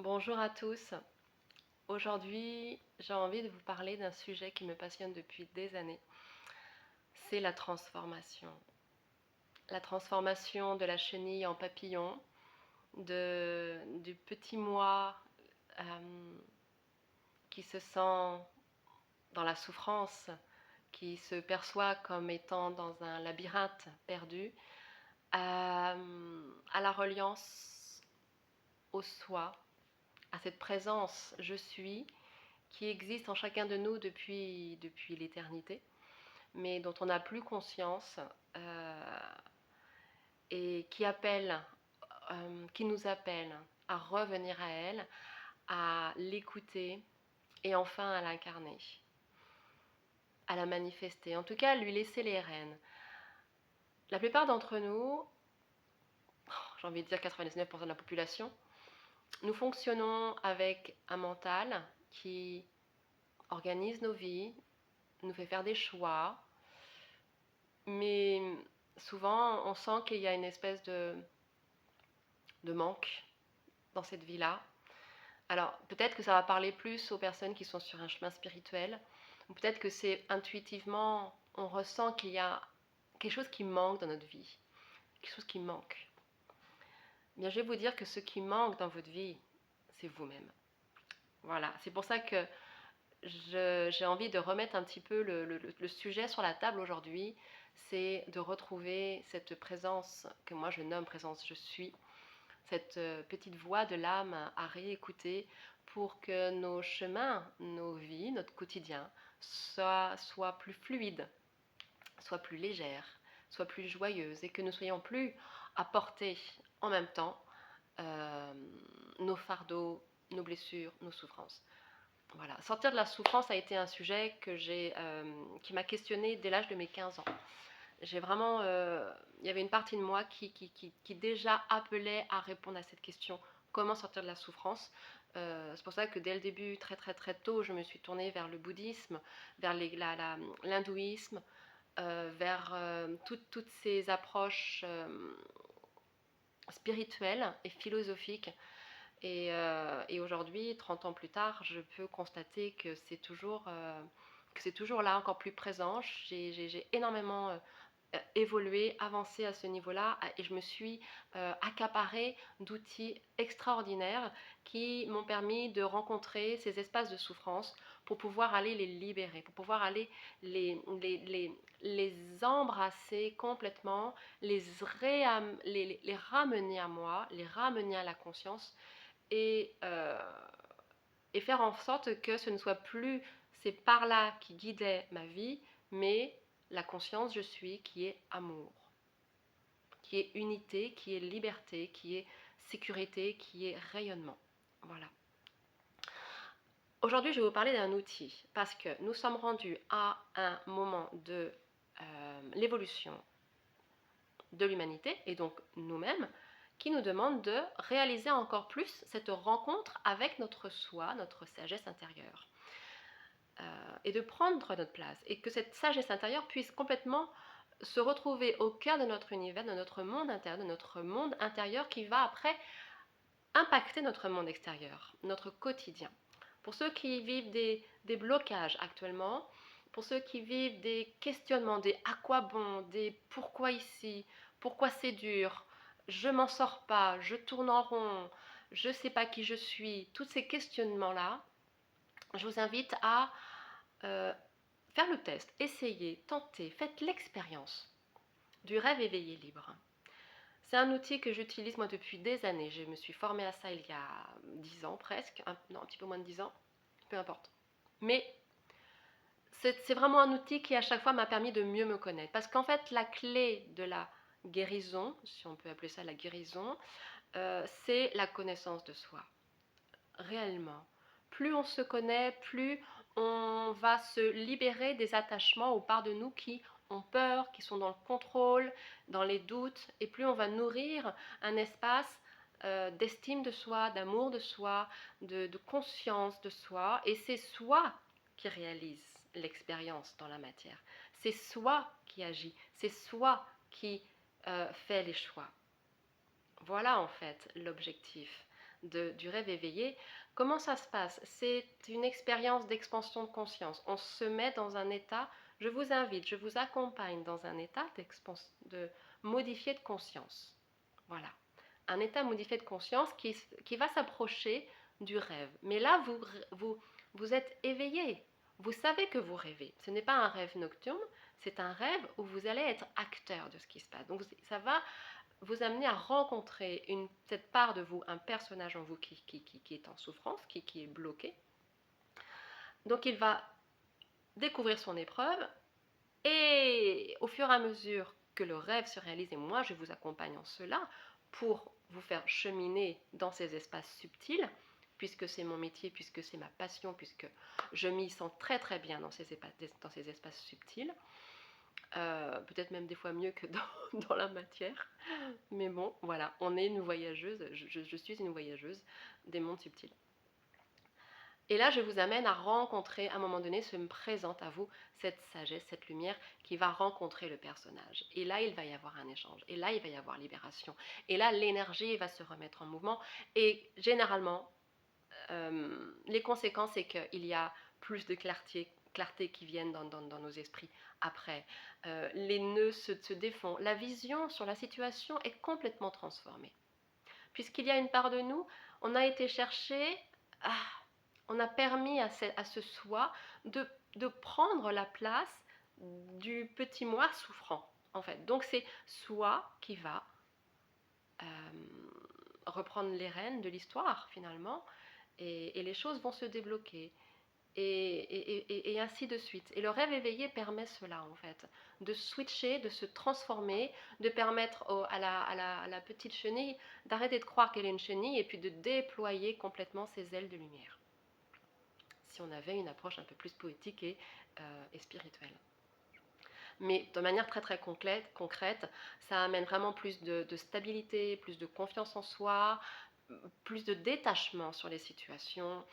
Bonjour à tous. Aujourd'hui, j'ai envie de vous parler d'un sujet qui me passionne depuis des années. C'est la transformation. La transformation de la chenille en papillon, du petit moi euh, qui se sent dans la souffrance, qui se perçoit comme étant dans un labyrinthe perdu, à la reliance au soi, à cette présence je suis qui existe en chacun de nous depuis l'éternité, mais dont on n'a plus conscience et qui nous appelle à revenir à elle, à l'écouter et enfin à l'incarner, à la manifester, en tout cas à lui laisser les rênes. La plupart d'entre nous, j'ai envie de dire 99% de la population, nous fonctionnons avec un mental qui organise nos vies, nous fait faire des choix, mais souvent on sent qu'il y a une espèce de manque dans cette vie-là. Alors peut-être que ça va parler plus aux personnes qui sont sur un chemin spirituel, ou peut-être que c'est intuitivement, on ressent qu'il y a quelque chose qui manque dans notre vie, quelque chose qui manque. Bien, je vais vous dire que ce qui manque dans votre vie, c'est vous-même. Voilà, c'est pour ça que j'ai envie de remettre un petit peu le sujet sur la table aujourd'hui, c'est de retrouver cette présence que moi je nomme présence je suis, cette petite voix de l'âme à réécouter pour que nos chemins, nos vies, notre quotidien soient plus fluides, soient plus légères, soient plus joyeuses et que nous soyons plus à porter en même temps euh, nos fardeaux, nos blessures, nos souffrances. Voilà. Sortir de la souffrance a été un sujet qui m'a questionnée dès l'âge de mes 15 ans. J'ai vraiment, il y avait une partie de moi qui déjà appelait à répondre à cette question, comment sortir de la souffrance. C'est pour ça que dès le début, très très très tôt, je me suis tournée vers le bouddhisme, vers l'hindouisme, vers toutes ces approches spirituelles et philosophiques. Et aujourd'hui, 30 ans plus tard, je peux constater que c'est toujours là, encore plus présent. J'ai énormément évolué, avancé à ce niveau-là et je me suis accaparée d'outils extraordinaires qui m'ont permis de rencontrer ces espaces de souffrance pour pouvoir aller les libérer, pour pouvoir aller les embrasser complètement, les ramener à moi, les ramener à la conscience et faire en sorte que ce ne soit plus ces par-là qui guidaient ma vie, mais la conscience je suis qui est amour, qui est unité, qui est liberté, qui est sécurité, qui est rayonnement. Voilà. Aujourd'hui, je vais vous parler d'un outil parce que nous sommes rendus à un moment de l'évolution de l'humanité et donc nous-mêmes qui nous demande de réaliser encore plus cette rencontre avec notre soi, notre sagesse intérieure. Et de prendre notre place et que cette sagesse intérieure puisse complètement se retrouver au cœur de notre univers, de notre monde intérieur qui va après impacter notre monde extérieur, notre quotidien. Pour ceux qui vivent des blocages actuellement, pour ceux qui vivent des questionnements, des à quoi bon, des pourquoi ici, pourquoi c'est dur, je m'en sors pas, je tourne en rond, je ne sais pas qui je suis, tous ces questionnements-là, je vous invite à euh, faire le test, essayez, tentez, faites l'expérience du rêve éveillé libre. C'est un outil que j'utilise moi depuis des années. Je me suis formée à ça il y a 10 ans presque, non, un petit peu moins de 10 ans, peu importe. Mais c'est vraiment un outil qui à chaque fois m'a permis de mieux me connaître. Parce qu'en fait, la clé de la guérison, si on peut appeler ça la guérison, c'est la connaissance de soi, réellement. Plus on se connaît, plus on va se libérer des attachements aux parts de nous qui ont peur, qui sont dans le contrôle, dans les doutes, et plus on va nourrir un espace d'estime de soi, d'amour de soi, de conscience de soi, et c'est soi qui réalise l'expérience dans la matière. C'est soi qui agit, c'est soi qui fait les choix. Voilà en fait l'objectif du rêve éveillé. Comment ça se passe? C'est une expérience d'expansion de conscience. On se met dans un état, je vous invite, je vous accompagne dans un état de modifié de conscience. Voilà. Un état modifié de conscience qui va s'approcher du rêve. Mais là, vous êtes éveillé. Vous savez que vous rêvez. Ce n'est pas un rêve nocturne, c'est un rêve où vous allez être acteur de ce qui se passe. Donc ça va vous amener à rencontrer cette part de vous, un personnage en vous qui est en souffrance, qui est bloqué. Donc il va découvrir son épreuve et au fur et à mesure que le rêve se réalise, et moi je vous accompagne en cela pour vous faire cheminer dans ces espaces subtils, puisque c'est mon métier, puisque c'est ma passion, puisque je m'y sens très très bien dans ces espaces subtils. Peut-être même des fois mieux que dans la matière. Mais bon, voilà, on est une voyageuse, je suis une voyageuse des mondes subtils. Et là, je vous amène à rencontrer, à un moment donné, se me présente à vous cette sagesse, cette lumière qui va rencontrer le personnage. Et là, il va y avoir un échange. Et là, il va y avoir libération. Et là, l'énergie va se remettre en mouvement. Et généralement, les conséquences, c'est qu'il y a plus de clarté qui viennent dans nos esprits après. Les nœuds se défont. La vision sur la situation est complètement transformée. Puisqu'il y a une part de nous, on a été chercher, on a permis à ce soi de prendre la place du petit moi souffrant, en fait. Donc c'est soi qui va reprendre les rênes de l'histoire, finalement, et les choses vont se débloquer. Et ainsi de suite. Et le rêve éveillé permet cela, en fait, de switcher, de se transformer, de permettre à la petite chenille d'arrêter de croire qu'elle est une chenille et puis de déployer complètement ses ailes de lumière. Si on avait une approche un peu plus poétique et spirituelle. Mais de manière très très concrète, ça amène vraiment plus de stabilité, plus de confiance en soi, plus de détachement sur les situations,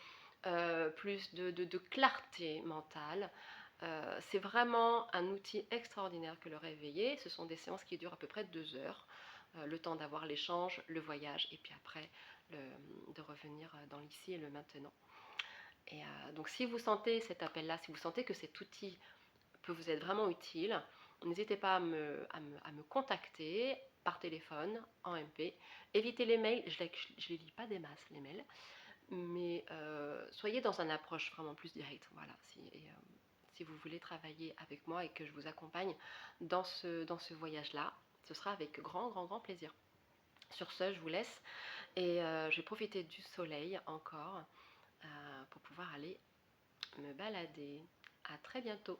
plus de clarté mentale. C'est vraiment un outil extraordinaire que le réveiller. Ce sont des séances qui durent à peu près 2 heures, le temps d'avoir l'échange, le voyage, et puis après de revenir dans l'ici et le maintenant. Et donc si vous sentez cet appel-là, si vous sentez que cet outil peut vous être vraiment utile, n'hésitez pas à me contacter par téléphone, en MP. Évitez les mails, je les lis pas des masses les mails, mais soyez dans une approche vraiment plus directe. Voilà, si vous voulez travailler avec moi et que je vous accompagne dans ce voyage-là, ce sera avec grand, grand, grand plaisir. Sur ce, je vous laisse et je vais profiter du soleil encore pour pouvoir aller me balader. À très bientôt.